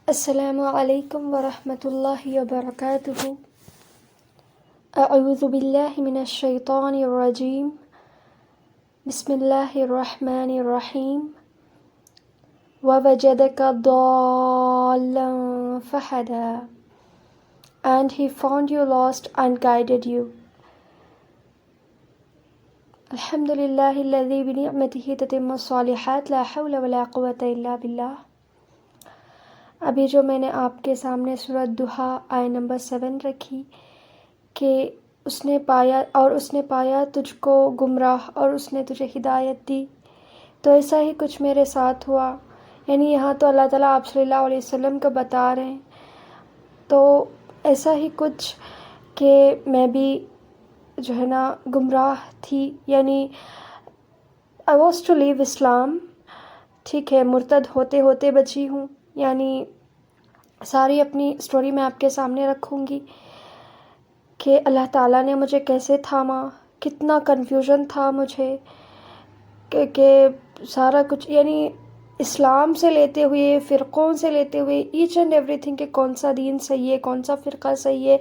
السلام علیکم ورحمۃ اللہ وبرکاتہ۔ اعوذ باللہ من الشیطان الرجیم، بسم اللہ الرحمن الرحیم۔ وَوَجَدَكَ ضَالًّا فَهَدَى، and he found you lost and guided you۔ الحمد للہ الذی بنعمتہ تتم الصالحات، لا حول ولا قوة الا باللہ۔ ابھی جو میں نے آپ کے سامنے سورۃ ضحیٰ آیہ نمبر 7 رکھی کہ اس نے پایا تجھ کو گمراہ اور اس نے تجھے ہدایت دی، تو ایسا ہی کچھ میرے ساتھ ہوا۔ یعنی یہاں تو اللہ تعالیٰ آپ صلی اللہ علیہ وسلم کو بتا رہے ہیں، تو ایسا ہی کچھ کہ میں بھی جو ہے نا گمراہ تھی، یعنی I was to leave اسلام، ٹھیک ہے، مرتد ہوتے ہوتے بچی ہوں۔ یعنی ساری اپنی سٹوری میں آپ کے سامنے رکھوں گی کہ اللہ تعالیٰ نے مجھے کیسے تھاما، کتنا کنفیوژن تھا مجھے کہ سارا کچھ، یعنی اسلام سے لیتے ہوئے، فرقوں سے لیتے ہوئے، ایچ اینڈ ایوری تھنگ کہ کون سا دین صحیح ہے، کون سا فرقہ صحیح ہے،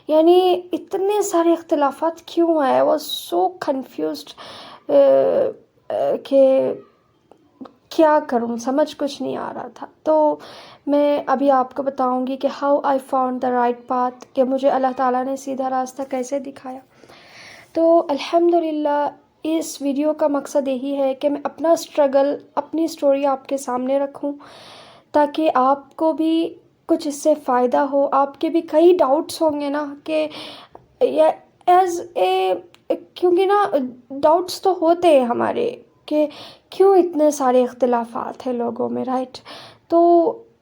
یعنی اتنے سارے اختلافات کیوں آئے۔ I was so confused کہ کیا کروں، سمجھ کچھ نہیں آ رہا تھا۔ تو میں ابھی آپ کو بتاؤں گی کہ how I found the right path, کہ مجھے اللہ تعالیٰ نے سیدھا راستہ کیسے دکھایا۔ تو الحمدللہ اس ویڈیو کا مقصد یہی ہے کہ میں اپنا اسٹرگل، اپنی سٹوری آپ کے سامنے رکھوں، تاکہ آپ کو بھی کچھ اس سے فائدہ ہو۔ آپ کے بھی کئی ڈاؤٹس ہوں گے نا کہ ایز اے، کیونکہ نا ڈاؤٹس تو ہوتے ہیں ہمارے کہ کیوں اتنے سارے اختلافات ہیں لوگوں میں، رائٹ؟ تو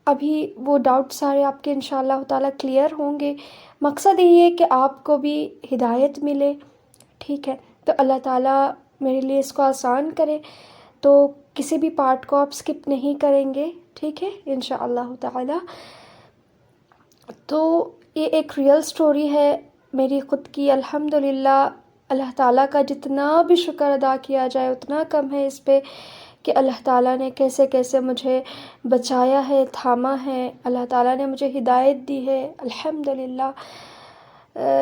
ابھی وہ ڈاؤٹ سارے آپ کے انشاءاللہ تعالیٰ کلیئر ہوں گے۔ مقصد یہی ہے کہ آپ کو بھی ہدایت ملے، ٹھیک ہے؟ تو اللہ تعالیٰ میرے لیے اس کو آسان کرے، تو کسی بھی پارٹ کو آپ سکپ نہیں کریں گے، ٹھیک ہے انشاءاللہ تعالیٰ۔ تو یہ ایک ریئل سٹوری ہے میری خود کی، الحمدللہ۔ اللہ تعالیٰ کا جتنا بھی شکر ادا کیا جائے اتنا کم ہے اس پہ، کہ اللہ تعالیٰ نے کیسے کیسے مجھے بچایا ہے، تھاما ہے، اللہ تعالیٰ نے مجھے ہدایت دی ہے، الحمدللہ۔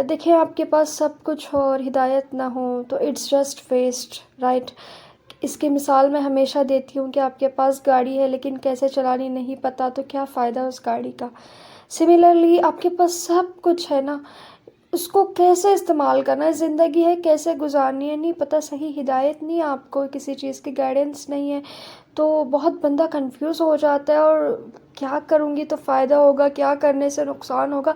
دیکھیں آپ کے پاس سب کچھ ہو اور ہدایت نہ ہو تو اٹس جسٹ ویسٹ، رائٹ؟ اس کی مثال میں ہمیشہ دیتی ہوں کہ آپ کے پاس گاڑی ہے لیکن کیسے چلانی نہیں پتہ، تو کیا فائدہ اس گاڑی کا۔ سملرلی آپ کے پاس سب کچھ ہے نا، اس کو کیسے استعمال کرنا ہے، زندگی ہے کیسے گزارنی ہے، نہیں پتہ، صحیح ہدایت نہیں ہے آپ کو، کسی چیز کی گائیڈنس نہیں ہے، تو بہت بندہ کنفیوز ہو جاتا ہے، اور کیا کروں گی تو فائدہ ہوگا، کیا کرنے سے نقصان ہوگا،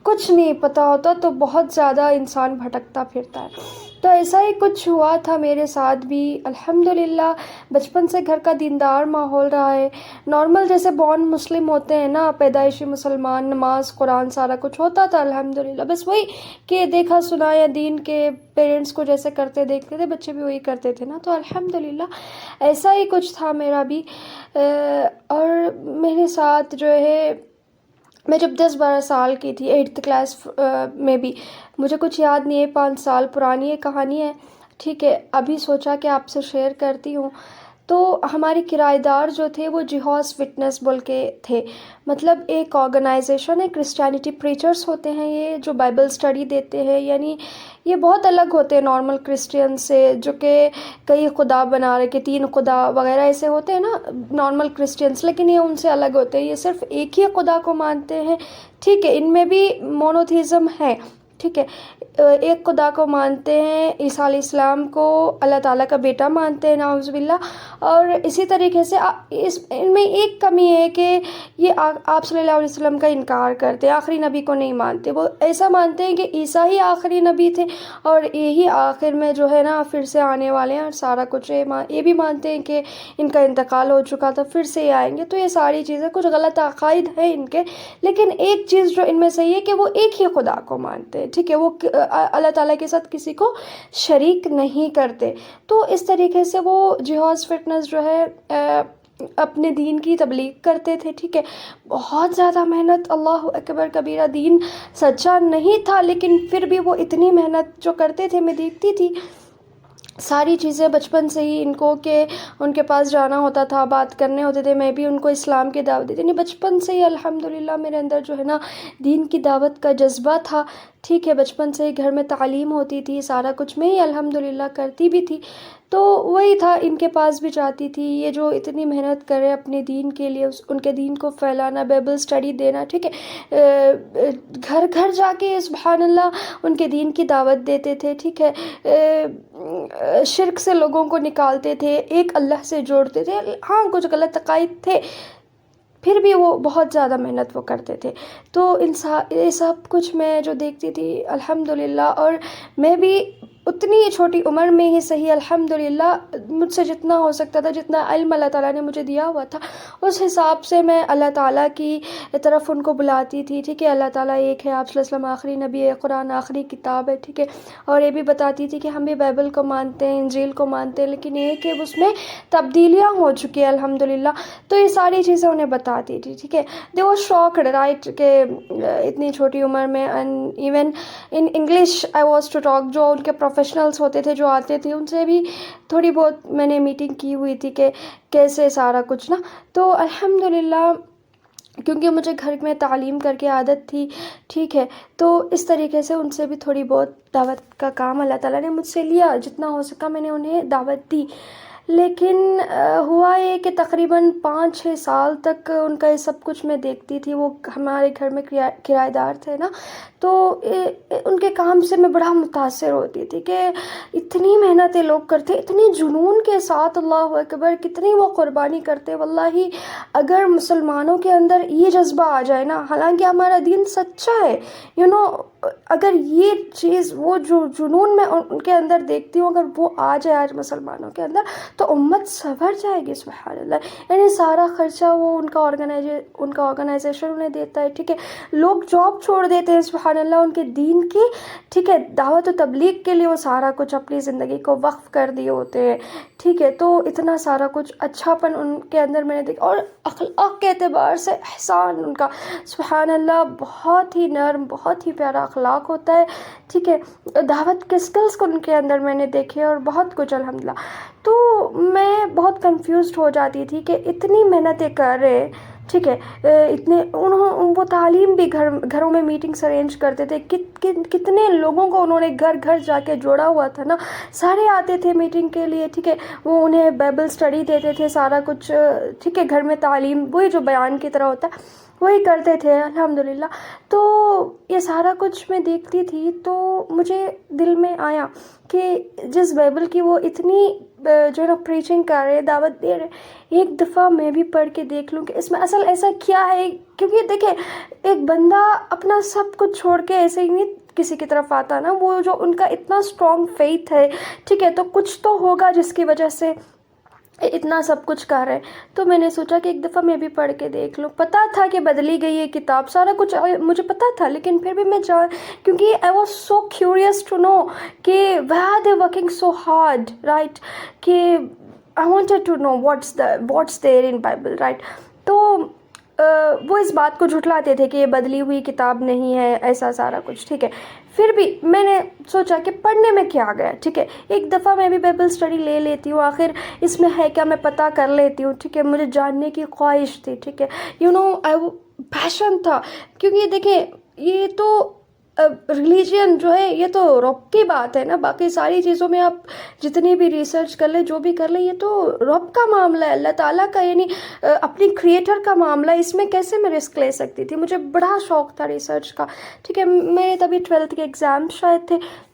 کچھ نہیں پتہ ہوتا، تو بہت زیادہ انسان بھٹکتا پھرتا ہے۔ تو ایسا ہی کچھ ہوا تھا میرے ساتھ بھی، الحمدللہ۔ بچپن سے گھر کا دیندار ماحول رہا ہے، نارمل جیسے بورن مسلم ہوتے ہیں نا، پیدائشی مسلمان، نماز قرآن سارا کچھ ہوتا تھا الحمدللہ۔ بس وہی کہ دیکھا سنا یا دین کے پیرنٹس کو جیسے کرتے دیکھتے تھے بچے بھی وہی کرتے تھے نا، تو الحمدللہ ایسا ہی کچھ تھا میرا بھی۔ اور میرے ساتھ جو ہے، میں جب 10-12 سال کی تھی، 8th کلاس میں بھی، مجھے کچھ یاد نہیں ہے، 5 سال پرانی یہ کہانی ہے، ٹھیک ہے؟ ابھی سوچا کہ آپ سے شیئر کرتی ہوں۔ تو ہمارے کرایہ دار جو تھے وہ جہوز فٹنس بول کے تھے، مطلب ایک آرگنائزیشن ہے، کرسچینٹی پریچرز ہوتے ہیں یہ، جو بائبل اسٹڈی دیتے ہیں، یعنی یہ بہت الگ ہوتے ہیں نارمل کرسچین سے، جو کہ کئی خدا بنا رہے کہ 3 خدا وغیرہ ایسے ہوتے ہیں نا نارمل کرسچینس، لیکن یہ ان سے الگ ہوتے ہیں، یہ صرف ایک ہی خدا کو مانتے ہیں، ٹھیک ہے؟ ان میں بھی مونوتھیزم ہے، ٹھیک ہے؟ ایک خدا کو مانتے ہیں، عیسیٰ علیہ السلام کو اللہ تعالیٰ کا بیٹا مانتے ہیں، نعوذ باللہ۔ اور اسی طریقے سے ان میں ایک کمی ہے کہ یہ آپ صلی اللہ علیہ وسلم کا انکار کرتے ہیں، آخری نبی کو نہیں مانتے، وہ ایسا مانتے ہیں کہ عیسیٰ ہی آخری نبی تھے اور یہی آخر میں جو ہے نا پھر سے آنے والے ہیں، اور سارا کچھ یہ بھی مانتے ہیں کہ ان کا انتقال ہو چکا تھا، پھر سے یہ آئیں گے۔ تو یہ ساری چیزیں کچھ غلط عقائد ہیں ان کے، لیکن ایک چیز جو ان میں صحیح ہے کہ وہ ایک ہی خدا کو مانتے ہیں، ٹھیک ہے؟ وہ اللہ تعالیٰ کے ساتھ کسی کو شریک نہیں کرتے۔ تو اس طریقے سے وہ جہوز فٹنس جو ہے اپنے دین کی تبلیغ کرتے تھے، ٹھیک ہے؟ بہت زیادہ محنت، اللہ اکبر کبیرہ، دین سچا نہیں تھا لیکن پھر بھی وہ اتنی محنت جو کرتے تھے میں دیکھتی تھی۔ ساری چیزیں بچپن سے ہی ان کو کہ ان کے پاس جانا ہوتا تھا، بات کرنے ہوتے تھے، میں بھی ان کو اسلام کی دعوت دیتی، یعنی بچپن سے ہی الحمدللہ میرے اندر جو ہے نا دین کی دعوت کا جذبہ تھا، ٹھیک ہے، بچپن سے ہی گھر میں تعلیم ہوتی تھی، سارا کچھ میں ہی الحمدللہ کرتی بھی تھی، تو وہی تھا، ان کے پاس بھی جاتی تھی، یہ جو اتنی محنت کرے اپنے دین کے لیے، ان کے دین کو پھیلانا، بائبل اسٹڈی دینا، ٹھیک ہے، گھر گھر جا کے سبحان اللہ ان کے دین کی دعوت دیتے تھے، ٹھیک ہے، شرک سے لوگوں کو نکالتے تھے، ایک اللہ سے جوڑتے تھے، ہاں کچھ غلط عقائد تھے پھر بھی وہ بہت زیادہ محنت وہ کرتے تھے، تو یہ سب کچھ میں جو دیکھتی تھی الحمدللہ، اور میں بھی اتنی چھوٹی عمر میں ہی صحیح الحمدللہ مجھ سے جتنا ہو سکتا تھا، جتنا علم اللہ تعالیٰ نے مجھے دیا ہوا تھا اس حساب سے میں اللہ تعالیٰ کی طرف ان کو بلاتی تھی، ٹھیک ہے، اللہ تعالیٰ ایک ہے، آپ صلی اللہ علیہ وسلم آخری نبی ہے، قرآن آخری کتاب ہے، ٹھیک ہے، اور یہ بھی بتاتی تھی کہ ہم بھی بائبل کو مانتے ہیں، انجیل کو مانتے ہیں، لیکن یہ کہ اس میں تبدیلیاں ہو چکی ہیں الحمدللہ، تو یہ ساری چیزیں انہیں بتاتی تھی، ٹھیک ہے، دے واز شاکڈ رائٹ کہ اتنی چھوٹی عمر میں، and even in English I was to talk, جو ان کے پروفیشنلس ہوتے تھے جو آتے تھے ان سے بھی تھوڑی بہت میں نے میٹنگ کی ہوئی تھی کہ کیسے سارا کچھ نا، تو الحمدللہ کیونکہ مجھے گھر میں تعلیم کر کے عادت تھی، ٹھیک ہے، تو اس طریقے سے ان سے بھی تھوڑی بہت دعوت کا کام اللہ تعالیٰ نے مجھ سے لیا، جتنا ہو سکا میں نے انہیں دعوت دی، لیکن ہوا یہ کہ تقریباً 5-6 سال تک ان کا یہ سب کچھ میں دیکھتی تھی، وہ ہمارے گھر میں کرایہ دار تھے نا، تو ان کے کام سے میں بڑا متاثر ہوتی تھی کہ اتنی محنتیں لوگ کرتے، اتنی جنون کے ساتھ، اللہ اکبر، کتنی وہ قربانی کرتے، واللہ اگر مسلمانوں کے اندر یہ جذبہ آ جائے نا، حالانکہ ہمارا دین سچا ہے، اگر یہ چیز، وہ جو جنون میں ان کے اندر دیکھتی ہوں، اگر وہ آ جائے آج مسلمانوں کے اندر تو امت سنور جائے گی، سبحان اللہ، یعنی سارا خرچہ وہ ان کا آرگنائزیشن انہیں دیتا ہے، ٹھیک ہے، لوگ جاب چھوڑ دیتے ہیں سبحان اللہ ان کے دین کی، ٹھیک ہے، دعوت و تبلیغ کے لیے وہ سارا کچھ اپنی زندگی کو وقف کر دیے ہوتے ہیں، ٹھیک ہے، تو اتنا سارا کچھ اچھا پن ان کے اندر میں نے دیکھا، اور اخلاق کے اعتبار سے احسان ان کا سبحان اللہ بہت ہی نرم، بہت ہی پیارا اخلاق ہوتا ہے، ٹھیک ہے، دعوت کے سکلز کو ان کے اندر میں نے دیکھے اور بہت کچھ الحمدللہ، تو میں بہت کنفیوزڈ ہو جاتی تھی کہ اتنی محنتیں کر رہے، ٹھیک ہے، وہ تعلیم بھی گھروں میں میٹنگس ارینج کرتے تھے، کتنے لوگوں کو انہوں نے گھر گھر جا کے جوڑا ہوا تھا نا، سارے آتے تھے میٹنگ کے لیے، ٹھیک ہے، وہ انہیں بائبل اسٹڈی دیتے تھے، سارا کچھ، ٹھیک ہے، گھر میں تعلیم وہی جو بیان کی طرح ہوتا ہے وہی کرتے تھے الحمدللہ، تو یہ سارا کچھ میں دیکھتی تھی، تو مجھے دل میں آیا کہ جس بائبل کی وہ اتنی جو ہے نا پریچنگ کر رہے، دعوت دے رہے، ایک دفعہ میں بھی پڑھ کے دیکھ لوں کہ اس میں اصل ایسا کیا ہے، کیونکہ دیکھیں ایک بندہ اپنا سب کچھ چھوڑ کے ایسے ہی نہیں کسی کی طرف آتا نا، وہ جو ان کا اتنا اسٹرانگ فیتھ ہے، ٹھیک ہے، تو کچھ تو ہوگا جس کی وجہ سے اتنا سب کچھ کر رہے ہیں، تو میں نے سوچا کہ ایک دفعہ میں بھی پڑھ کے دیکھ لوں، پتہ تھا کہ بدلی گئی ہے کتاب، سارا کچھ مجھے پتہ تھا، لیکن پھر بھی میں کیونکہ I was so curious to know کہ why are they working so hard, right، کہ I wanted to know what's there in Bible, right، تو وہ اس بات کو جھٹلاتے تھے کہ یہ بدلی ہوئی کتاب نہیں ہے، ایسا سارا کچھ، ٹھیک ہے، پھر بھی میں نے سوچا کہ پڑھنے میں کیا گیا، ٹھیک ہے، ایک دفعہ میں بھی بائبل اسٹڈی لے لیتی ہوں، آخر اس میں ہے کیا میں پتہ کر لیتی ہوں، ٹھیک ہے، مجھے جاننے کی خواہش تھی، ٹھیک ہے، پیشن تھا، کیونکہ دیکھیں یہ تو ریلیجین جو ہے یہ تو رب کی بات ہے نا، باقی ساری چیزوں میں آپ جتنی بھی ریسرچ کر لیں، جو بھی کر لیں، یہ تو رب کا معاملہ ہے، اللہ تعالیٰ کا، یعنی اپنی کریٹر کا معاملہ، اس میں کیسے میں رسک لے سکتی تھی، مجھے بڑا شوق تھا ریسرچ کا، ٹھیک ہے، میں تبھی 12th کے ایگزام شاید تھے،